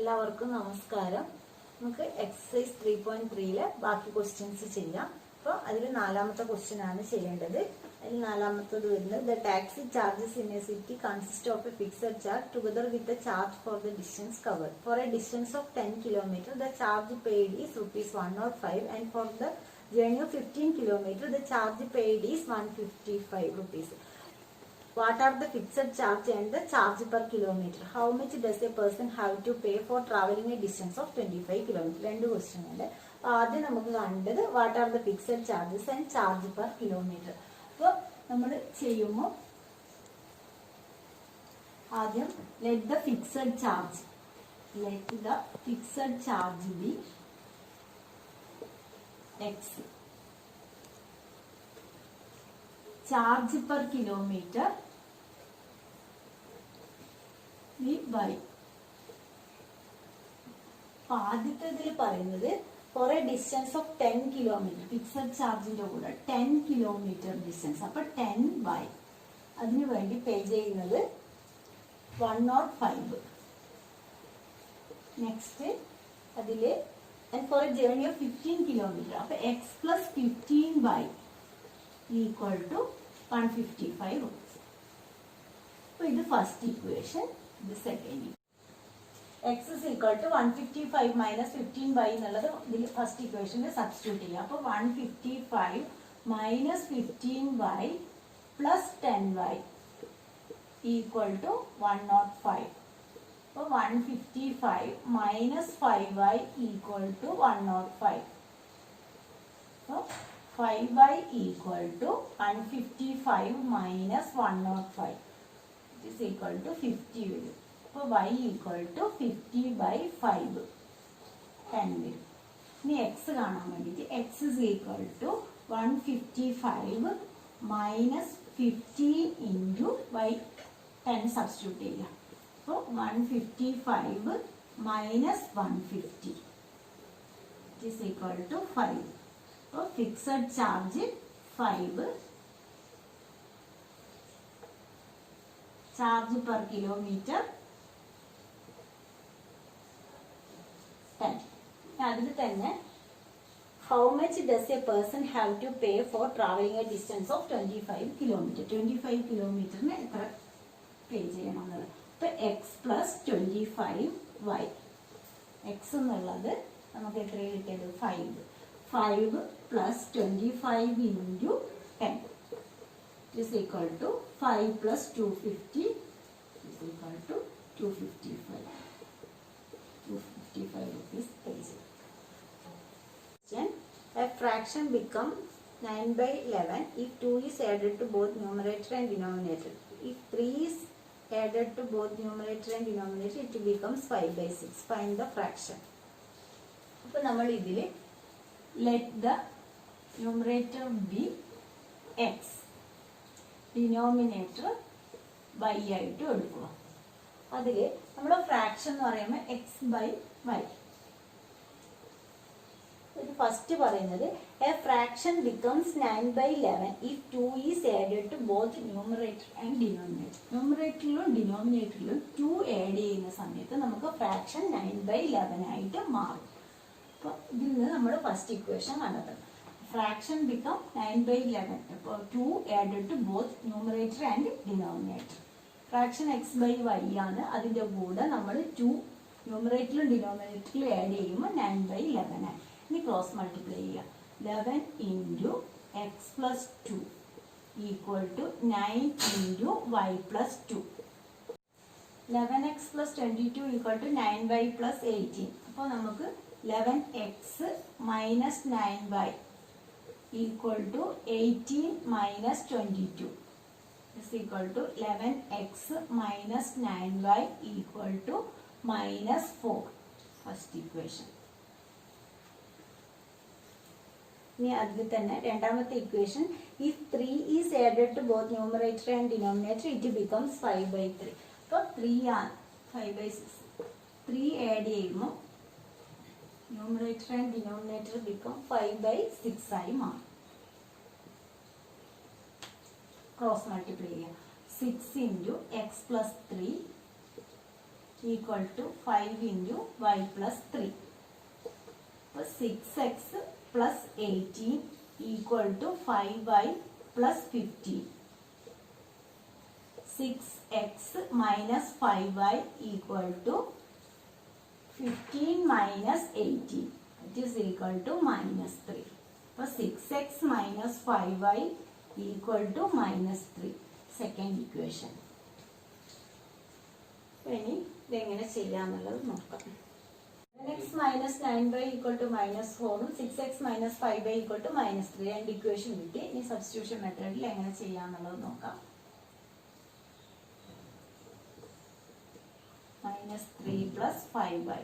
എല്ലാവർക്കും നമസ്കാരം. നമുക്ക് എക്സസൈസ് 3.3 ബാക്കി ക്വസ്റ്റ്യൻസ് ചെയ്യാം. അപ്പോൾ അതിൽ നാലാമത്തെ ക്വസ്റ്റ്യൻ ആണ് ചെയ്യേണ്ടത്. അതിൽ നാലാമത്തത് വരുന്നത് the taxi charges in a city consist of a fixed charge together with the charge for the distance covered. For a distance of 10 km the charge paid is ₹105 and for the journey of 15 km the charge paid is ₹155. What are the fixed charge and the charge per kilometer? How much does a person have to pay for traveling a distance of 25 km? രണ്ട് question ഉണ്ട്. ആദ്യം നമുക്ക് കണ്ടത് what are the fixed charges and charge per kilometre. അപ്പോൾ നമ്മൾ ചെയ്യുമ്പോൾ ആദ്യം let the fixed charge be x. Charge per kilometre y. ആദ്യത്തെ ഇതിൽ പറയുന്നത് for a distance of 10 km fixed ചാർജിന്റെ കൂടെ 10 km ഡിസ്റ്റൻസ്. അപ്പൊ 10/, അതിനു വേണ്ടി പേ ചെയ്യുന്നത് 105. നെക്സ്റ്റ് അതില് and for a journey of 15 km അപ്പൊ x plus 15/, equal to 155 rupees. So ഇത് ഫസ്റ്റ് ഇക്വേഷൻ. ഇത് second. x is equal to 155 minus 15/, എന്നുള്ളത് ഇതിൽ ഫസ്റ്റ് ഇക്വേഷനിൽ സബ്സ്റ്റിറ്റ്യൂട്ട് ചെയ്യാം. അപ്പോൾ 155 minus 15/, plus 10/, equal to 105. അപ്പോൾ 155 minus 5/, equal to 105. So 5/, equal to 155 minus 105. It is equal to 50 വരും. അപ്പോൾ y equal to 50/5 10 വരും. ഇനി x കാണാൻ വേണ്ടിയിട്ട് x is equal to 155 minus 15 into y 10 substitute ചെയ്യാം. അപ്പോൾ 155 minus 150 it is equal to 5. അപ്പോൾ fixed charge 5, charge per kilometre 10. അതിൽ തന്നെ how much does a person have to pay for travelling a distance of 25 km. 25 കിലോമീറ്ററിന് എത്ര പേ ചെയ്യണം എന്നുള്ളത്. ഇപ്പൊ എക്സ് പ്ലസ് 25y. എക്സ് എന്നുള്ളത് നമുക്ക് എത്ര കിട്ടിയത് 5 plus 25 into 10 is equal to 5 plus 250 is equal to 255 rupees paid. A fraction becomes 9/11 if 2 is added to both numerator and denominator. If 3 is added to both numerator and denominator, it becomes 5/6. Find the fraction. അപ്പോൾ നമ്മൾ ഇതിൽ let the numerator be x, denominator y ആയിട്ട് എടുക്കുക. അതിൽ നമ്മൾ fraction എന്ന് പറയുമ്പോൾ x/y. ഇത് ഫസ്റ്റ് പറയുന്നത് a fraction becomes 9/11 if 2 is added to both numerator and denominator. ന്യൂമറേറ്ററിലും ഡിനോമിനേറ്ററിലും 2 ആഡ് ചെയ്യുന്ന സമയത്ത് നമുക്ക് ഫ്രാക്ഷൻ 9/11 ആയിട്ട് മാറും. അപ്പോൾ ഇതിൽ നിന്ന് നമ്മൾ ഫസ്റ്റ് ഇക്വേഷൻ കണ്ടെത്തണം. Fraction become 9/11. 2 added to both numerator and denominator. Fraction x/y ആണ്. അതിന്റെ കൂടെ നമ്മൾ 2 ന്യൂമറേറ്ററിലും ഡിനോമിനേറ്ററിലും ആഡ് ചെയ്യുമ്പോൾ 9/11 ആണ്. ഇനി ക്രോസ് മൾട്ടിപ്ലൈ ചെയ്യുക. 11 into x plus 2 equal to 9 into y plus 2. 11x plus 22 equal to 9y plus 18. അപ്പോൾ നമുക്ക് 11x minus 9y equal to 18 minus 22 is equal to 11x minus 9y equal to minus 4. First equation. ഇനി അതിൽ തന്നെ രണ്ടാമത്തെ equation if 3 is added to both numerator and denominator it becomes 5/3. അപ്പോൾ 3 ആണ് 5/6. 3 add ചെയ്യുമ്പോൾ numerator and denominator become 5/6 ആയി മാറും. Cross multiply ചെയ്യാം. 6 into x plus 3 equal to 5 into y plus 3. അപ്പോൾ 6x plus 18 equal to 5y plus 15. 6x minus 5y equal to 15 minus 18. It is equal to minus 3. അപ്പോൾ 6x minus 5y equal to minus 3. Second equation. ഇനി ഇതെങ്ങനെ ചെയ്യാന്നുള്ളത് നോക്കാം. x minus 9y equal to minus 4 ഉം 6x minus 5y equal to minus 3 രണ്ട് equation കിട്ടി. ഇനി substitution മെത്തേഡിൽ എങ്ങനെ ചെയ്യാന്നുള്ളത് നോക്കാം. minus 3 plus 5y.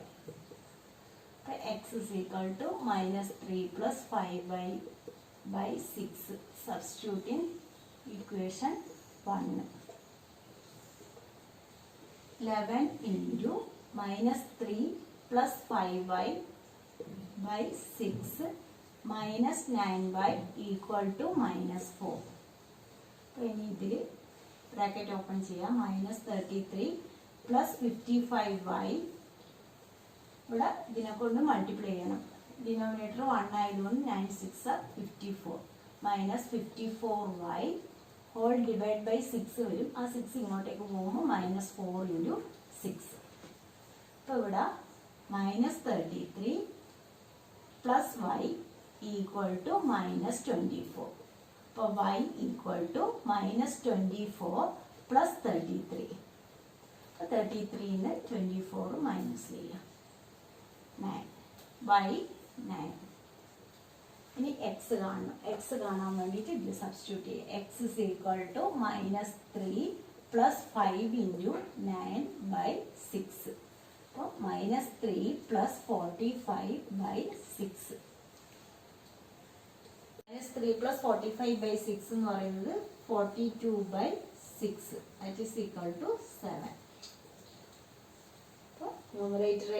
x is equal to minus 3 plus 5y by 6. Substituting equation 1. 11 into minus 3 plus 5y by 6 minus 9y equal to minus 4. അപ്പോൾ ഇനി ഇതിൽ ബ്രാക്കറ്റ് ഓപ്പൺ ചെയ്യാം. minus 33 plus 55y ഇവിടെ ഇതിനെ കൊണ്ട് മൾട്ടിപ്ലൈ ചെയ്യണം. ഡിനോമിനേറ്റർ 1 ആയതുകൊണ്ട് 9 6 54 minus 54y whole divide by 6 വരും. ആ 6 ഇങ്ങോട്ടേക്ക് പോകുമ്പോൾ minus 4 into 6. അപ്പോൾ ഇവിടെ minus 33 plus y equal to minus 24. അപ്പോൾ y equal to minus 24 plus 33. അപ്പോൾ 33-ന് 24 മൈനസ് ചെയ്യാം. 9 y 9. ഇനി എക്സ് കാണണം. എക്സ് കാണാൻ വേണ്ടിയിട്ട് ഇതിൽ സബ്സ്റ്റിറ്റ്യൂട്ട് ചെയ്യുക. X is equal to minus 3 plus 5 into 9 by 6. അപ്പോൾ minus 3 plus 45 by 6. minus 3 plus 45 by 6 എന്ന് പറയുന്നത് 42 by 6. That is equal to 7. അപ്പോൾ ന്യൂമറേറ്റർ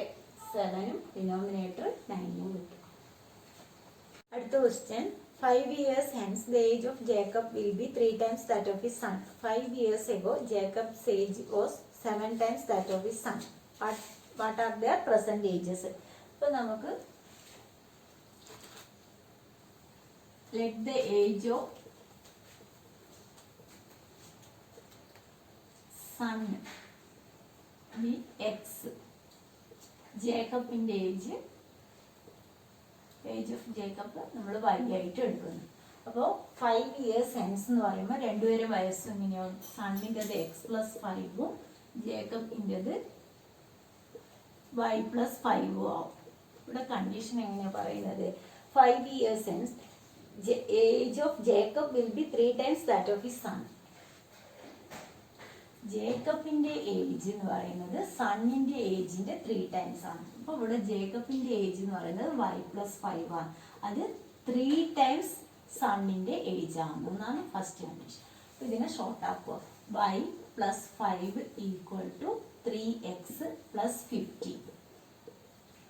7ഉം ഡിനോമിനേറ്റർ 9ഉം കിട്ടും. അടുത്ത question. 5 years hence the age of Jacob will be 3 times that of his son. 5 years ago Jacob's age was 7 times that of his son. What are their present ages? അപ്പോൾ നമുക്ക് let the age of son be x. ജേക്കബിൻ്റെ age of Jacob നമ്മൾ y ആയിട്ട് എടുക്കുന്നു. അപ്പോൾ 5 years hence എന്ന് പറയുമ്പോൾ രണ്ടുപേരും വയസ്സും ഇങ്ങനെയോ സണ്ണിൻ്റെത് x+5ഉം ജേക്കബിൻ്റെത് y+5ഉം ആവും. ഇവിടെ കണ്ടീഷൻ എങ്ങനെയാണ് പറയുന്നത്? 5 years hence age of Jacob will be 3 times that of his son. ജേക്കബിൻ്റെ ഏജ് എന്ന് പറയുന്നത് സണ്ണിൻ്റെ ഏജിൻ്റെ 3 times ആണ്. അപ്പോൾ ഇവിടെ ജേക്കബിൻ്റെ ഏജ് എന്ന് പറയുന്നത് y+5 ആണ്. അത് 3 times സണ്ണിൻ്റെ ഏജ് ആണെന്നാണ് ഫസ്റ്റ് കണ്ടീഷൻ. അപ്പോൾ ഇതിനെ ഷോർട്ട് ആക്കുക. y+5 equal to 3x plus 50.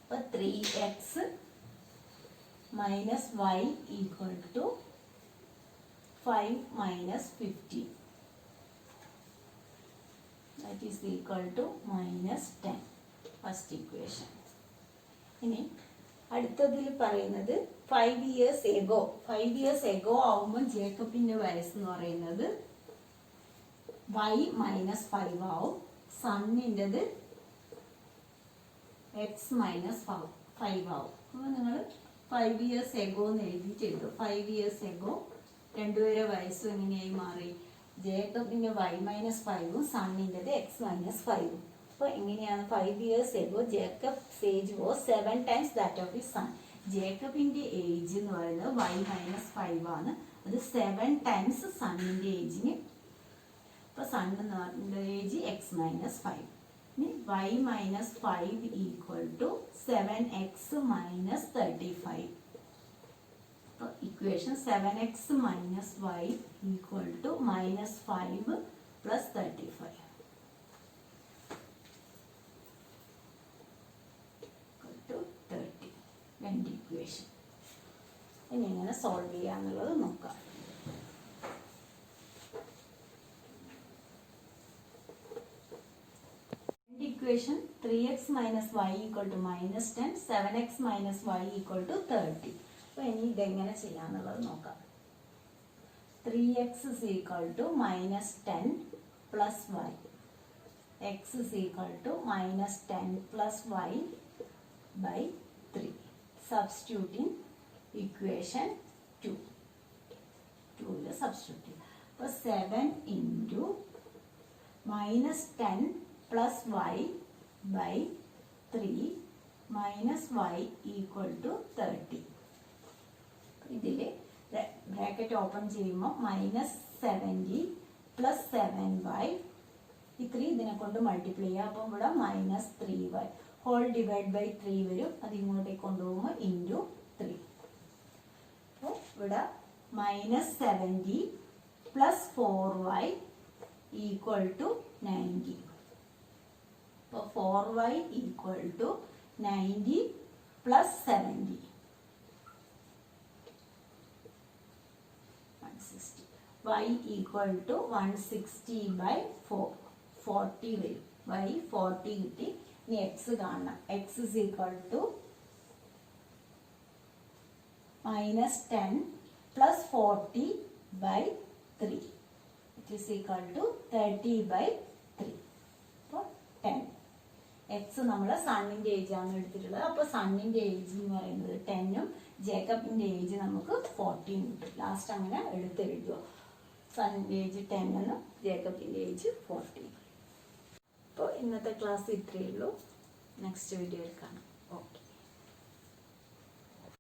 അപ്പോൾ 3x minus y equal to 5 minus 50. That is equal to minus 10. First equation. ഇനി അടുത്തതിൽ പറയുന്നത് 5 years ago. 5 years ago ആവുമ്പോൾ ജേക്കബിൻ്റെ വയസ്സ് എന്ന് പറയുന്നത് y-5 ആവും. സണ്ണിൻ്റെത് x-5 ആവും. അപ്പോൾ നിങ്ങൾ 5 years ago എന്ന് എഴുതിയിട്ട് എഴുതും. 5 years ago രണ്ടുപേരെ വയസ്സും എങ്ങനെയായി മാറി? ജേക്കബിൻ്റെ y-5ഉം സണ്ണിൻ്റെത് x-5ഉം. അപ്പോൾ എങ്ങനെയാണ്? 5 years ago Jacob's age was 7 times that of his son. ജേക്കബിൻ്റെ ഏജ് എന്ന് പറയുന്നത് y-5 ആണ്. അത് 7 times സണ്ണിൻ്റെ ഏജിന്. അപ്പോൾ സണ്ണിൻ്റെ ഏജ് x-5. ഇനി y-5 equal to 7x minus 35. അപ്പോൾ equation 7x minus y equal to minus 5 plus 35 equal to 30. രണ്ട് ഇക്വേഷൻ. ഇനി എങ്ങനെ സോൾവ് ചെയ്യാന്നുള്ളത് നോക്കാം. Equation 3x minus y equal to minus 10, 7x minus y equal to 30. അപ്പോൾ ഇനി ഇതെങ്ങനെ ചെയ്യാന്നുള്ളത് നോക്കാം. 3x is equal to minus 10 plus y. x is equal to minus 10 plus y by 3. Substituting equation 2. 2 substitute. അപ്പോൾ 7 into minus 10 plus y by 3 minus y equal to 30. ഇതിൽ bracket open ചെയ്യുമ്പോൾ minus 70 plus 7y, ഈ 3 ഇതിനെ കൊണ്ട് multiply ചെയ്യുക. അപ്പോൾ ഇവിടെ minus 3y whole divide by 3 വരും. അത് ഇങ്ങോട്ടേക്ക് കൊണ്ടുപോകുമ്പോൾ ഇൻറ്റു 3. അപ്പോൾ ഇവിടെ minus 70 plus 4y equal to 90. അപ്പോൾ 4y equal to 90 plus 70. 160. y equal to 160 by 4. 40 വരും. y 40 കിട്ടി. ഇനി x കാണണം. x is equal to minus 10 plus 40 by 3. It is equal to 30 by 3. അപ്പോൾ 10. x നമ്മൾ സണ്ണിൻ്റെ ഏജ് ആണ് എടുത്തിട്ടുള്ളത്. അപ്പോൾ സണ്ണിൻ്റെ ഏജ് എന്ന് പറയുന്നത് 10ഉം ജേക്കബിൻ്റെ ഏജ് നമുക്ക് 14 കിട്ടും. ലാസ്റ്റ് അങ്ങനെ എടുത്തെഴുതുക. സണ്ണിൻ്റെ ഏജ് 10 എന്നും ജേക്കബിൻ്റെ ഏജ് 14. അപ്പോൾ ഇന്നത്തെ ക്ലാസ് ഇത്രയേ ഉള്ളൂ. നെക്സ്റ്റ് വീഡിയോയിൽ കാണാം.